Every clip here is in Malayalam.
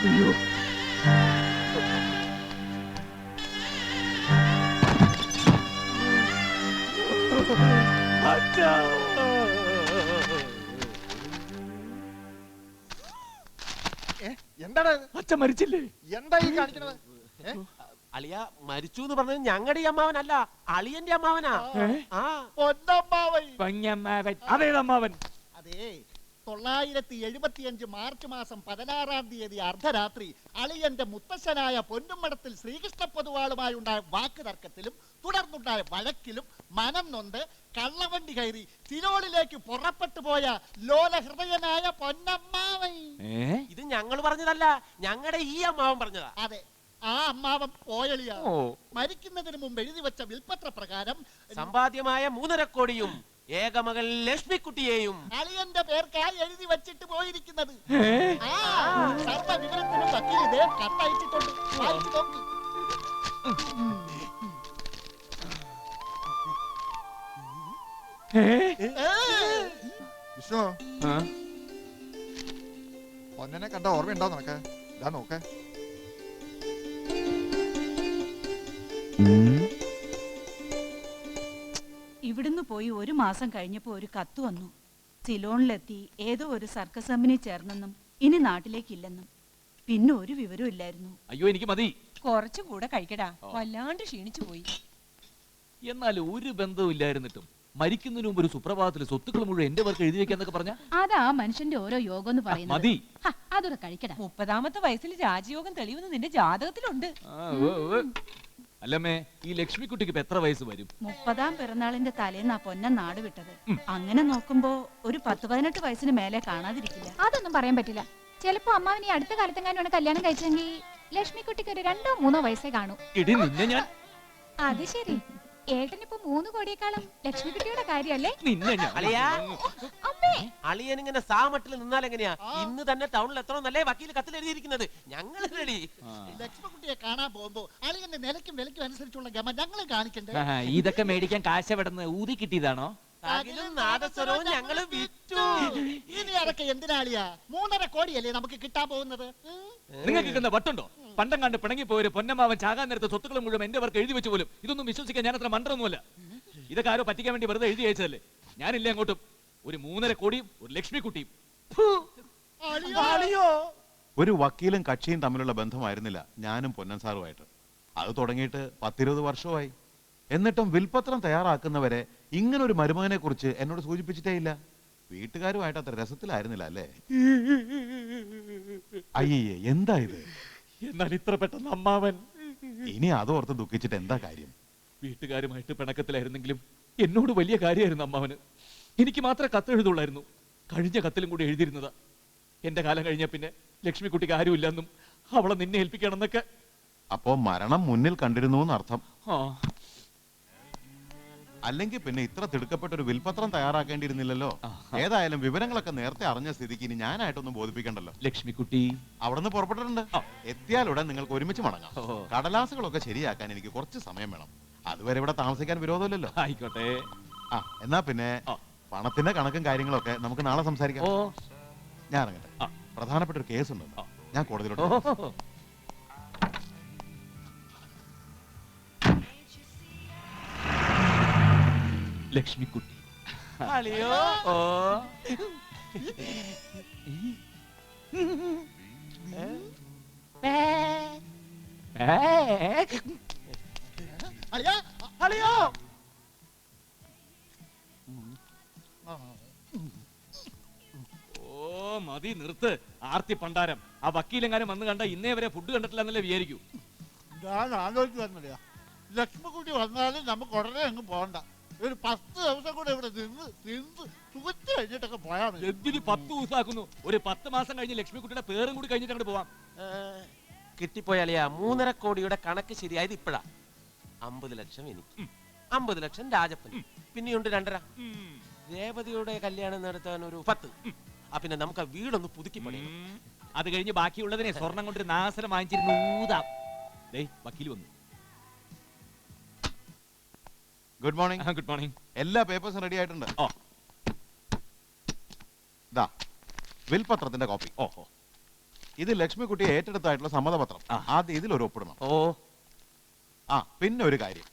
അയ്യോ എന്താണ് അച്ഛൻ മരിച്ചില്ലേ? എന്താ ഈ കാണിക്കണത്? അളിയ മരിച്ചു എന്ന് പറഞ്ഞത് ഞങ്ങളുടെ ഈ അമ്മാവനല്ല, അളിയന്റെ അമ്മാവനാ. അതേതമ്മാവൻ? അതേ 975 മാർച്ച് മാസം 16-ാം തീയതി അർദ്ധരാത്രി അളിയന്റെ മുത്തശ്ശനായ പൊന്നുമടത്തിൽ ശ്രീകൃഷ്ണ പൊതുവാളുമായുണ്ടായ വാക്ക് തർക്കത്തിലും തുടർന്നുണ്ടായ വഴക്കിലും മനം നൊന്ത് കള്ളവണ്ടി കയറി സിലോളിലേക്ക് പുറപ്പെട്ടു പോയ ലോലഹൃദയനായ പൊന്നമ്മാവൻ. ഇത് ഞങ്ങൾ പറഞ്ഞതല്ല, ഞങ്ങളുടെ ഈ അമ്മാവൻ പറഞ്ഞതാ. അതെ, ആ അമ്മാവൻ പോയളിയ മരിക്കുന്നതിന് മുമ്പ് എഴുതി വെച്ച വിൽപ്പത്ര പ്രകാരം സമ്പാദ്യമായ 3.5 കോടിയും ഏകമകൾ ലക്ഷ്മിക്കുട്ടിയെയും അളിയന്റെ പേർക്കായി എഴുതി വെച്ചിട്ട് പോയിരിക്കുന്നത്. സർവ വിവരത്തിനും വക്കീൽ ഇതേ കത്തയച്ചിട്ടുണ്ട്, വായിച്ചു നോക്ക്. വിഷ്ണു, പൊന്നനെ കണ്ട ഓർമ്മയുണ്ടോ നിനക്ക്? ഇതാ നോക്ക്. ഇവിടുന്ന് പോയി 1 മാസം കഴിഞ്ഞപ്പോ ഒരു കത്ത് വന്നു. സിലോണിലെത്തി ഏതോ ഒരു സർക്കസ് കമ്പനി ചേർന്നെന്നും ഇനി നാട്ടിലേക്കില്ലെന്നും. പിന്നെ ഒരു വിവരവും ഇല്ലായിരുന്നു. അയ്യോ എനിക്ക് മതി. കുറച്ചുകൂടെ കഴിക്കടാ, വല്ലാണ്ട് ക്ഷീണിച്ചു പോയി. എന്നാൽ ഒരു ബന്ധവും ഇല്ലായിരുന്നിട്ടും മരിക്കുന്നതിന് മുമ്പ് ഒരു സുപ്രഭാതത്തിൽ സ്വത്തുക്കൾ മുഴുവൻ എന്റെ പേർക്ക് എഴുതി വെക്കാന്നൊക്കെ പറഞ്ഞ അതാ മനുഷ്യന്റെ ഓരോ യോഗം എന്ന് പറയുന്നത്. മതി, അതൊക്കെ കഴിക്കടാ. 30-ാമത്തെ വയസ്സിൽ രാജയോഗം തെളിയുന്നത് നിന്റെ ജാതകത്തിലുണ്ട്. അല്ലമ്മേ, ഈ ലക്ഷ്മിക്കുട്ടിക്ക് ഇപ്പൊ എത്ര വയസ്സ് വരും? 30-ാം പിറന്നാളിന്റെ തലേന്നാ പൊന്നൻ നാട് വിട്ടത്. അങ്ങനെ നോക്കുമ്പോ ഒരു 10-18 വയസ്സിന് മേലെ കാണാതിരിക്കില്ല. അതൊന്നും പറയാൻ പറ്റില്ല. ചിലപ്പോ അമ്മാവിന് ഈ അടുത്ത കാലത്തെങ്ങാനും കല്യാണം കഴിച്ചെങ്കിൽ ലക്ഷ്മിക്കുട്ടിക്ക് ഒരു 2-3 വയസ്സേ കാണൂ. ഇടി നിന്നെ ഞാൻ. അത് ശരി, ഏട്ടനിപ്പോ 3 കോടിയേക്കാളും ലക്ഷ്മിക്കുട്ടിയുടെ കാര്യല്ലേ? നിന്നെ ഞാൻ. അളിയൻ ഇങ്ങനെ സാമട്ടിൽ നിന്നാൽ എങ്ങനെയാ? ഇന്ന് തന്നെ ടൗണിൽ എത്തണമെന്നല്ലേ വക്കീൽ കത്തിൽ എഴുതിയിരിക്കുന്നത്. ഞങ്ങൾ റെഡി. ലക്ഷ്മിക്കുട്ടിയെ കാണാൻ പോകുമ്പോ അളിയന്റെ നിലയ്ക്കും വിലയ്ക്കും അനുസരിച്ചുള്ള ഗമ ഞങ്ങൾ കാണിക്കണ്ടേ? ഇതൊക്കെ മേടിക്കാൻ കാശ് എവിടുന്ന് ഊതി കിട്ടിയതാണോ? നാദസ്വരവും ഞങ്ങള് വിറ്റു. ഇനി അതൊക്കെ എന്തിനാളിയാ? 3.5 കോടിയല്ലേ നമുക്ക് കിട്ടാൻ പോകുന്നത്. നിങ്ങൾക്ക് കിട്ടുന്ന വട്ടുണ്ടോ? പണ്ടം കണ്ട് പിണങ്ങി പോയൊരു പൊന്നമ്മാവൻ ചാകാൻ നേരത്തെ സ്വത്തുക്കൾ മുഴുവൻ എന്റെ പേർക്ക് എഴുതി വെച്ചു പോലും. ഇതൊന്നും വിശ്വസിക്കാൻ ഞാൻ അത്ര മണ്ടൊന്നുമല്ല. ഇതൊക്കെ ആരോ പറ്റിക്കാൻ വേണ്ടി വെറുതെ എഴുതി അയച്ചതല്ലേ. ഞാനില്ലേ അങ്ങോട്ടും. ഒരു 3.5 കോടിയും ഒരു ലക്ഷ്മിക്കുട്ടിയും. ഒരു വക്കീലും കക്ഷിയും തമ്മിലുള്ള ബന്ധമായിരുന്നില്ല ഞാനും പൊന്നൻ സാറുമായിട്ട്. അത് തുടങ്ങിയിട്ട് 10-20 വർഷമായി. എന്നിട്ടും വിൽപത്രം തയ്യാറാക്കുന്നവരെ ഇങ്ങനൊരു മരുമകനെ കുറിച്ച് എന്നോട് സൂചിപ്പിച്ചിട്ടേ ഇല്ല. വീട്ടുകാരുമായിട്ട് അത്ര രസത്തിലായിരുന്നില്ല അല്ലേ? അയ്യേ, എന്താ ഇത്? എന്നാൽ ഇത്ര പെട്ടെന്ന് അമ്മാവൻ. ഇനി അതോർത്ത് ദുഃഖിച്ചിട്ട് എന്താ കാര്യം? വീട്ടുകാരുമായിട്ട് പിണക്കത്തിലായിരുന്നെങ്കിലും എന്നോട് വലിയ കാര്യമായിരുന്നു അമ്മാവന്. എനിക്ക് മാത്രമേ കത്തെഴുതുള്ളായിരുന്നു. കഴിഞ്ഞ കത്തിലും കൂടി എഴുതിയിരുന്നതാ. എന്റെ കാലം കഴിഞ്ഞ പിന്നെ ലക്ഷ്മിക്കുട്ടിക്ക് ആരുമില്ലെന്നും അവളെ നിന്നെ ഏൽപ്പിക്കണമെന്നൊക്കെ. അപ്പോ മരണം മുന്നിൽ കണ്ടിരുന്നു എന്നർത്ഥം. അല്ലെങ്കിൽ പിന്നെ ഇത്ര തിടുക്കപ്പെട്ട ഒരു വിൽപത്രം തയ്യാറാക്കേണ്ടിയിരുന്നില്ലല്ലോ. ഏതായാലും വിവരങ്ങളൊക്കെ നേരത്തെ അറിഞ്ഞ സ്ഥിതിക്ക് ഇനി ഞാനായിട്ടൊന്നും ബോധിപ്പിക്കണ്ടല്ലോ. ലക്ഷ്മിക്കുട്ടി അവിടെ നിന്ന് പുറപ്പെട്ടിട്ടുണ്ട്. എത്തിയാലുടൻ നിങ്ങൾക്ക് ഒരുമിച്ച് മടങ്ങാം. കടലാസുകളൊക്കെ ശരിയാക്കാൻ എനിക്ക് കുറച്ച് സമയം വേണം. അതുവരെ ഇവിടെ താമസിക്കാൻ വിരോധമില്ലല്ലോ. ആയിക്കോട്ടെ. എന്നാ പിന്നെ പണത്തിന്റെ കണക്കും കാര്യങ്ങളൊക്കെ നമുക്ക് നാളെ സംസാരിക്കാം. ഞാൻ ഇറങ്ങട്ടെ. പ്രധാനപ്പെട്ട ഒരു കേസുണ്ട്, ഞാൻ കോടതിയിലോട്ട്. ലക്ഷ്മിക്കുട്ടി. അളിയോ, അളിയോ. ഓ മതി, നിർത്ത് ആർത്തി പണ്ടാരം. ആ വക്കീലെങ്ങാനും വന്ന് കണ്ട ഇന്നേ വരെ ഫുഡ് കണ്ടിട്ടില്ല എന്നല്ലേ വിചാരിക്കൂ. ഞാൻ ആലോചിച്ചു വന്നില്ല, ലക്ഷ്മിക്കുട്ടി വന്നാലും നമുക്ക് ഉടനെ അങ്ങ് പോകണ്ട. ഒരു 10 ദിവസം കൂടെ ഇവിടെ നിന്ന് സുഖിച്ച് കഴിഞ്ഞിട്ടൊക്കെ പോയാൽ മതി. എന്തിന് 10 ദിവസമാക്കുന്നു? ഒരു 10 മാസം കഴിഞ്ഞ് ലക്ഷ്മിക്കുട്ടിയുടെ പേരും കൂടി കഴിഞ്ഞിട്ട് അങ്ങോട്ട് പോവാം. കിട്ടിപ്പോയാളിയാ. 3.5 കോടിയുടെ കണക്ക് ശരിയായത് ഇപ്പഴാ. 50 ലക്ഷം എനിക്ക്, 50 ലക്ഷം രാജപ്പൻ, പിന്നെയുണ്ട് 2.5. രേവതിയുടെ കല്യാണം നടത്താൻ ഒരു 10. പിന്നെ നമുക്ക് ആ വീടൊന്ന് പുതുക്കി പണിയണം. അത് കഴിഞ്ഞ് ബാക്കിയുള്ളതിനെ സ്വർണം കൊണ്ടൊരു നാസരം വാങ്ങിച്ചിരുന്നു ഊതാം. വക്കീൽ വന്നു. Good morning. Good morning. എല്ലാ പേപ്പേഴ്സും റെഡി ആയിട്ടുണ്ട്. ദാ വിൽപത്രത്തിന്റെ കോപ്പി. ഓഹോ. ഇത് ലക്ഷ്മിക്കുട്ടിയെ ഏറ്റെടുത്തായിട്ടുള്ള സമ്മതപത്രം. ആ. ആദ്യം ഇതിലൊരു ഒപ്പിടണം. ഓ. പിന്നെ ഒരു കാര്യം,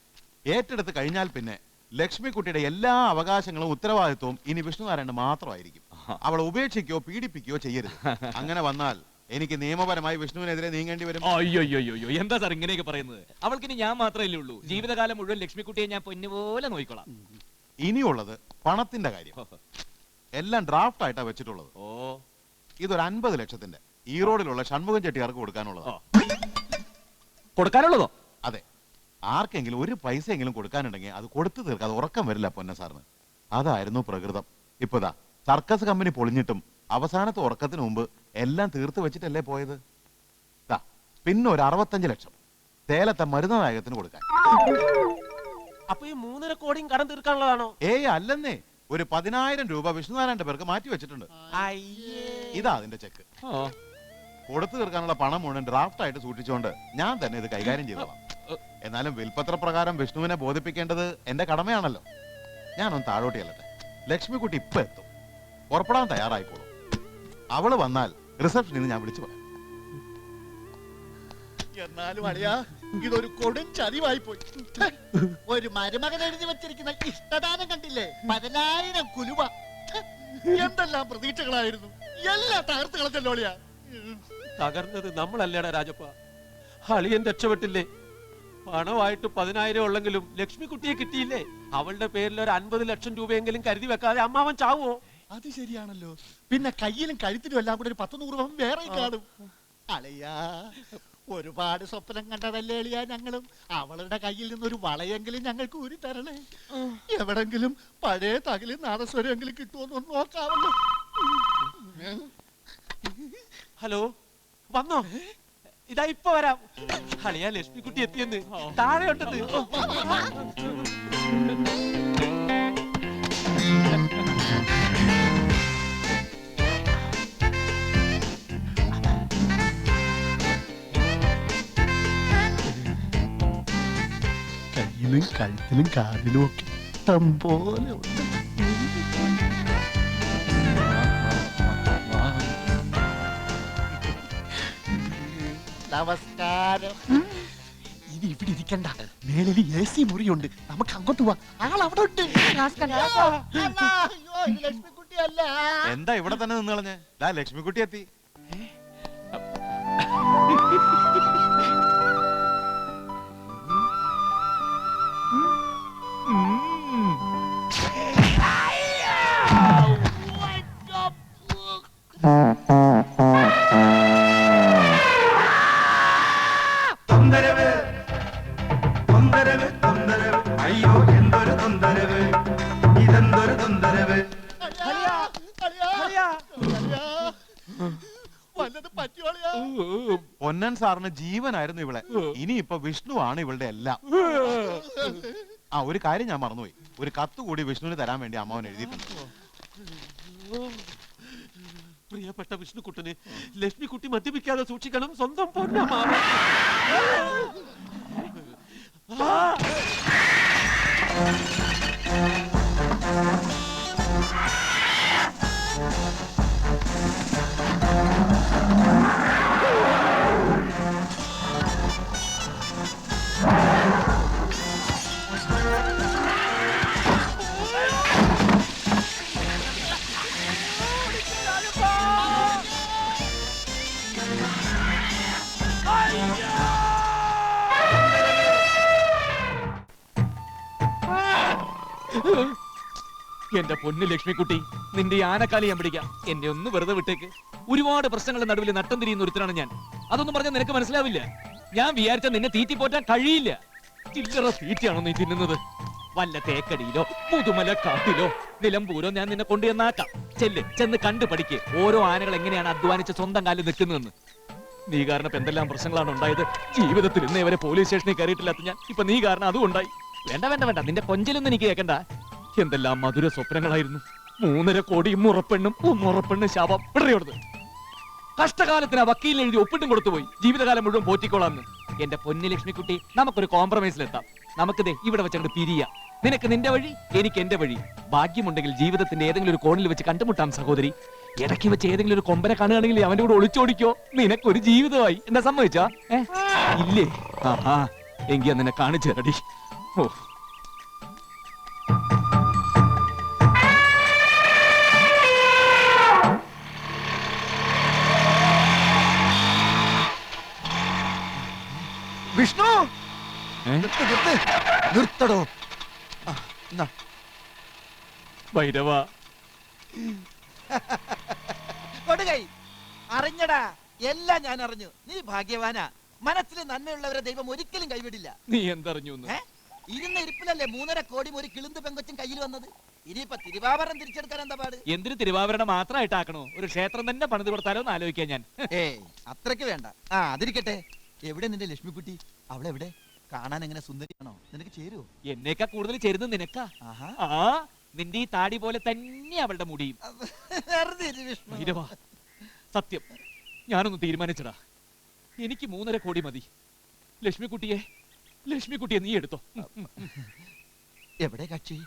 ഏറ്റെടുത്ത് കഴിഞ്ഞാൽ പിന്നെ ലക്ഷ്മിക്കുട്ടിയുടെ എല്ലാ അവകാശങ്ങളും ഉത്തരവാദിത്വവും ഇനി വിഷ്ണുനാരായണന് മാത്രമായിരിക്കും. അവളെ ഉപേക്ഷിക്കുകയോ പീഡിപ്പിക്കുകയോ ചെയ്യരുത്. അങ്ങനെ വന്നാൽ എനിക്ക് നിയമപരമായി വിഷ്ണുവിനെതിരെ നീങ്ങേണ്ടി വരും. അയ്യോ, എന്താ സാർ ഇങ്ങനെയൊക്കെ പറയുന്നത്? അവൾക്കിനി ഞാൻ മാത്രമല്ലേ ഉള്ളൂ. ജീവിതകാലം മുഴുവൻ ലക്ഷ്മിക്കുട്ടിയെ ഞാൻ പൊന്നുപോലെ നോക്കിക്കോളാം. ഇനിയുള്ളത് പണത്തിന്റെ കാര്യം. എല്ലാം ഡ്രാഫ്റ്റ് ആയിട്ടാ വെച്ചിട്ടുള്ളത്. ഓ. ഇതൊരു 50 ലക്ഷത്തിന്റെ ഈറോഡിലുള്ള ഷൺമുഖം ചെട്ടിയാർക്ക് കൊടുക്കാനുള്ളത്. കൊടുക്കാനുള്ളതോ? അതെ. ആർക്കെങ്കിലും ഒരു പൈസയെങ്കിലും കൊടുക്കാനുണ്ടെങ്കിൽ അത് കൊടുത്തു തീർക്കാതെ ഉറക്കം വരില്ല പൊന്ന സാറിന്. അതായിരുന്നു പ്രകൃതം. ഇപ്പതാ സർക്കസ് കമ്പനി പൊളിഞ്ഞിട്ടും അവസാനത്തെ ഉറക്കത്തിന് മുമ്പ് എല്ലാം തീർത്ത് വെച്ചിട്ടല്ലേ പോയത്. പിന്നെ ഒരു 65 ലക്ഷം തേലത്തെ മരുന്ന് നായകത്തിന് കൊടുക്കാൻ. അപ്പൊ ഈ 3.5 കോടിയും കടം തീർക്കാനുള്ളതാണോ? അല്ലെന്നേ, ഒരു 10,000 രൂപ വിഷ്ണുനാരായണന്റെ പേർക്ക് മാറ്റി വെച്ചിട്ടുണ്ട്. ഇതാ അതിന്റെ ചെക്ക്. കൊടുത്തു തീർക്കാനുള്ള പണം മുഴുവൻ ഡ്രാഫ്റ്റ് ആയിട്ട് സൂക്ഷിച്ചുകൊണ്ട് ഞാൻ തന്നെ ഇത് കൈകാര്യം ചെയ്തോളാം. എന്നാലും വിൽപത്ര പ്രകാരം വിഷ്ണുവിനെ ബോധിപ്പിക്കേണ്ടത് എന്റെ കടമയാണല്ലോ. ഞാനൊന്ന് താഴോട്ട് ചെല്ലട്ടെ. ലക്ഷ്മിക്കുട്ടി ഇപ്പൊ എത്തും. പുറപ്പെടാൻ തയ്യാറായിക്കോളും. അവള് വന്നാൽ റിസപ്ഷനിൽ ഞാൻ വിളിച്ചു പറയാം. എന്നാലും അളിയാ, ഇതൊരു കൊടും ചതിവായി പോയി. ഒരു മരുമകൻ എഴുതി വെച്ചിരിക്കുന്ന ഇഷ്ടദാനം കണ്ടില്ലേ? 10,000 കുലുവ. എന്തെല്ലാം പ്രതീക്ഷകളായിരുന്നു. എല്ലാം തകർത്ത് കളഞ്ഞല്ലോ അളിയാ. തകർന്നത് നമ്മളല്ലേടാ രാജപ്പ. അളിയൻ രക്ഷപ്പെട്ടില്ലേ? പണമായിട്ട് 10,000 ഉള്ളെങ്കിലും ലക്ഷ്മിക്കുട്ടിയെ കിട്ടിയില്ലേ? അവളുടെ പേരിൽ ഒരു 50 ലക്ഷം രൂപയെങ്കിലും കരുതി വെക്കാതെ അമ്മാവൻ ചാവോ? അത് ശരിയാണല്ലോ. പിന്നെ കയ്യിലും കഴുത്തിലും എല്ലാം കൂടെ ഒരു 10-100 വേറെ കാണും. അളിയാ, ഒരുപാട് സ്വപ്നം കണ്ടതല്ലേ അളിയാ ഞങ്ങളും. അവളുടെ കയ്യിൽ നിന്നൊരു വളയെങ്കിലും ഞങ്ങൾക്ക് ഊരി തരണേ. എവിടെങ്കിലും പഴയ തകിലും നാദസ്വരമെങ്കിലും കിട്ടുമെന്ന് നോക്കാമല്ലോ. ഹലോ, വന്നോ? ഇതാ ഇപ്പൊ വരാം. അളിയാ, ലക്ഷ്മിക്കുട്ടി എത്തിയെന്ന്. താഴെ ഉണ്ടത്. കയ്യിലും കഴുത്തിലും കാലിലും ഒക്കെ ഇഷ്ടം പോലെ ഉണ്ട്. നമസ്കാരം. ഇനി ഇവിടെ ഇരിക്കണ്ട, മേളിൽ AC മുറിയുണ്ട്. നമുക്ക് അങ്ങോട്ട് പോവാം. ആൾ അവിടെ ഉണ്ട്. ലക്ഷ്മിക്കുട്ടി അല്ല. എന്താ ഇവിടെ തന്നെ നിന്ന് കളഞ്ഞ്? ലക്ഷ്മിക്കുട്ടി എത്തി. പൊന്നൻ സാറിന് ജീവനായിരുന്നു ഇവളെ. ഇനിയിപ്പൊ വിഷ്ണുവാണ് ഇവളുടെ എല്ലാം. ഒരു കാര്യം ഞാൻ മറന്നുപോയി. ഒരു കത്ത് കൂടി വിഷ്ണുവിന് തരാൻ വേണ്ടി അമ്മാവൻ എഴുതിയിട്ടുണ്ട്. പ്രിയപ്പെട്ട വിഷ്ണുക്കുട്ടന്, ലക്ഷ്മിക്കുട്ടി മദ്യപിക്കാതെ സൂക്ഷിക്കണം. സ്വന്തം പൊന്നമ്മാവൻ. എന്റെ പൊന്ന് ലക്ഷ്മിക്കുട്ടി, നിന്റെ ആനക്കാലി ഞാൻ പിടിക്കാം. എന്നെ ഒന്ന് വെറുതെ വിട്ടേക്ക്. ഒരുപാട് പ്രശ്നങ്ങളുടെ നടുവിൽ നട്ടം തിരിയുന്ന ഒരുത്തരാണ് ഞാൻ. അതൊന്നും പറഞ്ഞാൽ നിനക്ക് മനസ്സിലാവില്ല. ഞാൻ വിചാരിച്ച നിന്നെ തീറ്റി പോറ്റാൻ കഴിയില്ല. ചില്ലറ തീറ്റയാണോ നീ തിന്നുന്നത്? വല്ല തേക്കടിയിലോ മുതുമല കാട്ടിലോ നിലമ്പൂരോ ഞാൻ നിന്നെ കൊണ്ടുവന്നാക്കാം. ചെന്ന് കണ്ടു പഠിക്ക് ഓരോ ആനകൾ എങ്ങനെയാണ് അധ്വാനിച്ച് സ്വന്തം കാലിൽ നിൽക്കുന്നതെന്ന്. നീ കാരണം ഇപ്പൊ എന്തെല്ലാം പ്രശ്നങ്ങളാണ് ഉണ്ടായത്. ജീവിതത്തിൽ ഇന്നേ വരെ പോലീസ് സ്റ്റേഷനിൽ കയറിയിട്ടില്ലാത്ത ഞാൻ ഇപ്പൊ നീ കാരണം അതും ഉണ്ടായി. വേണ്ട, നിന്റെ കൊഞ്ചലൊന്നും എനിക്ക് കേൾക്കണ്ട. എന്തെല്ലാം മധുര സ്വപ്നങ്ങളായിരുന്നു. 3.5 കോടിയും മുറപ്പെണ്ണും ശാപം ഇടറിയോടത്. കഷ്ടകാലത്തിന് ആ വക്കീലിന് എഴുതി ഒപ്പിട്ടും കൊടുത്തുപോയി. ജീവിതകാലം മുഴുവൻ പോറ്റിക്കോളാന്ന്. എന്റെ പൊന്നു ലക്ഷ്മിക്കുട്ടി, നമുക്കൊരു കോംപ്രമൈസിലെത്താം. നമുക്കിതേ ഇവിടെ വെച്ചങ്ങോട്ട് പിരിയാം. നിനക്ക് നിന്റെ വഴി, എനിക്ക് എന്റെ വഴി. ഭാഗ്യമുണ്ടെങ്കിൽ ജീവിതത്തിന്റെ ഏതെങ്കിലും ഒരു കോണിൽ വെച്ച് കണ്ടുമുട്ടാം സഹോദരി. ഇടയ്ക്ക് വെച്ച് ഏതെങ്കിലും ഒരു കൊമ്പനെ കാണുകയാണെങ്കിൽ അവന്റെ കൂടെ ഒളിച്ചോടിക്കോ. നിനക്കൊരു ജീവിതമായി. എന്താ സമ്മതിച്ചാ? ഇല്ലേ? ആഹാ, എങ്കി നിന്നെ കാണിച്ചു തരടി. ഓ, വിഷ്ണു ഏ? നിർത്തടോ. ഭൈരവ, കൊടുകൈ അറിഞ്ഞടാ, എല്ലാം ഞാൻ അറിഞ്ഞു. നീ ഭാഗ്യവാനാ. മനസ്സിൽ നന്മയുള്ളവരെ ദൈവം ഒരിക്കലും കൈവിടില്ല. നീ എന്തറിഞ്ഞു? ഇരുന്ന ഇരിപ്പിലല്ലേ 3.5 കോടി ഒരു കിളുന്ത് പെങ്കൊച്ചും കയ്യിൽ വന്നത്. ഇനിയിപ്പൊ തിരുവാഭരണം തിരിച്ചെടുക്കാൻ എന്താ പാട്? എന്തിനു തിരുവാഭരണം മാത്രമായിട്ടാക്കണോ? ഒരു ക്ഷേത്രം തന്നെ പണിത് കൊടുത്താലോ എന്ന് ആലോചിക്കാൻ ഞാൻ. ഏയ് അത്രയ്ക്ക് വേണ്ട. ആ അതിരിക്കട്ടെ, എവിടെ നിന്റെ ലക്ഷ്മിക്കുട്ടി? അവളെവിടെ? കാണാൻ എങ്ങനെ സുന്ദരിയാണോ? നിനക്ക് ചേരുവോ? എന്നേക്കാ കൂടുതൽ ചേരുന്നത് നിനക്കാ. ആഹാ. ആ, നിന്റെ ഈ താടി പോലെ തന്നെ അവളുടെ മുടിയും. വെറുതെ ഇരി വിഷ്ണു. ഭൈരവ, സത്യം ഞാനൊന്ന് തീരുമാനിച്ചടാ. എനിക്ക് 3.5 കോടി മതി. ലക്ഷ്മിക്കുട്ടിയെ നീ എടുത്തോ. എവിടെ കക്ഷി?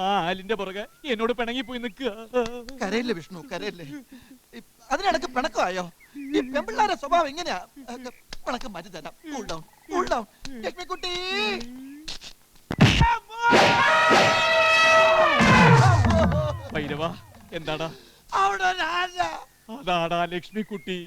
ആ ആലിന്റെ പുറകെ എന്നോട് പിണങ്ങി പോയി നിൽക്കുക. കരയില്ലേ വിഷ്ണു, കരയില്ലേ. അതിനിടക്ക് പിണക്കമായോ? ഈ പെമ്പിള്ളാരെ സ്വഭാവം എങ്ങനെയാ? പിണക്കം മാറ്റി തരാം. Cool down, cool down. Lakshmikutty, Bhairava, എന്താടാ? അവിടെ ഒരു ആന. അതാടാ ലക്ഷ്മിക്കുട്ടി.